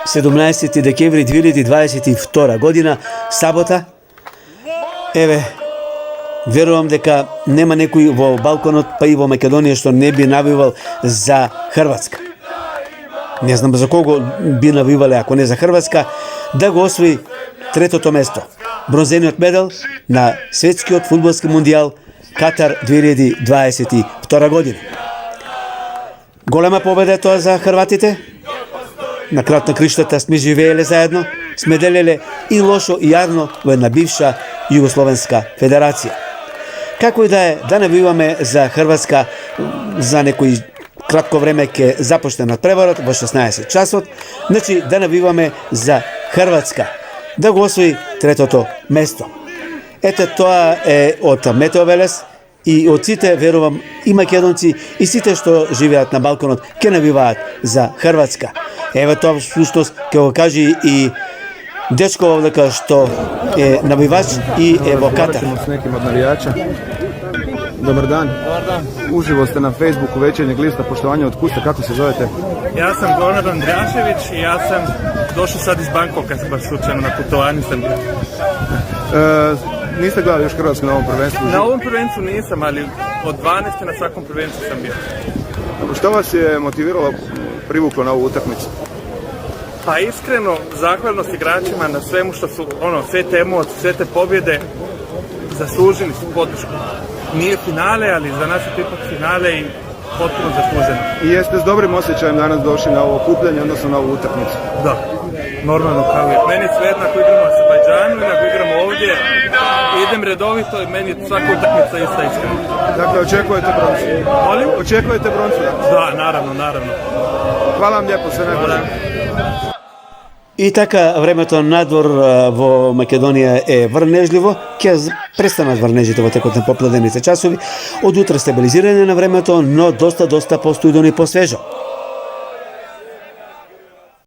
17. декември 2022 година, сабота. Еве, верувам дека нема некој во балконот, па и во Македонија што не би навивал за Хрватска. Не знам за кого би навивале ако не за Хрватска, да го освои третото место. Бронзениот медал на светскиот фудбалски мундијал Катар 2022 година. Голема победа е тоа за хрватите. На крајот на криштата сме живееле заедно, сме делеле и лошо и јарно во една бивша Југословенска федерација. Како и да е, да навиваме за Хрватска, за некој кратко време ќе започне надпреварот во 16 часот, значи да навиваме за Хрватска, да го освои третото место. Ете, тоа е од Метео Велес и од сите, верувам, и македонци и сите што живеат на балконот ќе навиваат за Хрватска. Еве тоа всушност ќе го кажи и дечко овдека што е навивач и е во Катар. С неким од навијача. Dobar dan. Dobar dan. Uživo ste na Facebooku Večernjeg lista Poštovanja od kusta. Kako se zovete? Ja sam Goran Andrijašević i ja sam došao sad iz Bangkoka, baš slučajno na putovanju sam bio. Niste gledali još Hrvatsku na ovom prvenstvu? Na ovom prvenstvu nisam, ali od 12. na svakom prvenstvu sam bio. Što vas je motiviralo, privuklo na ovu utakmicu? Pa iskreno, zahvalnost igračima na svemu što su, sve te emocije, sve te pobjede, zaslužili su podršku. Nije finale, ali za nas je to ipak finale i potpuno zasluženo. I jeste s dobrim osjećajem danas došli na ovo okupljanje, odnosno na ovu utakmicu? Da, normalno kao je. Meni je svejedno ako igramo u Azerbajdžanu ili ako igramo ovdje, idem redovito i meni je svaka utakmica ista iskreno. Dakle, očekujete broncu? Molim? Očekujete broncu? Da, naravno. Hvala vam lijepo, sve najbolje. И така, времето надвор во Македонија е врнежливо, ќе престанат врнежите во текот на попладените часови. Од утре стабилизирање на времето, но доста постојдено и посвежо.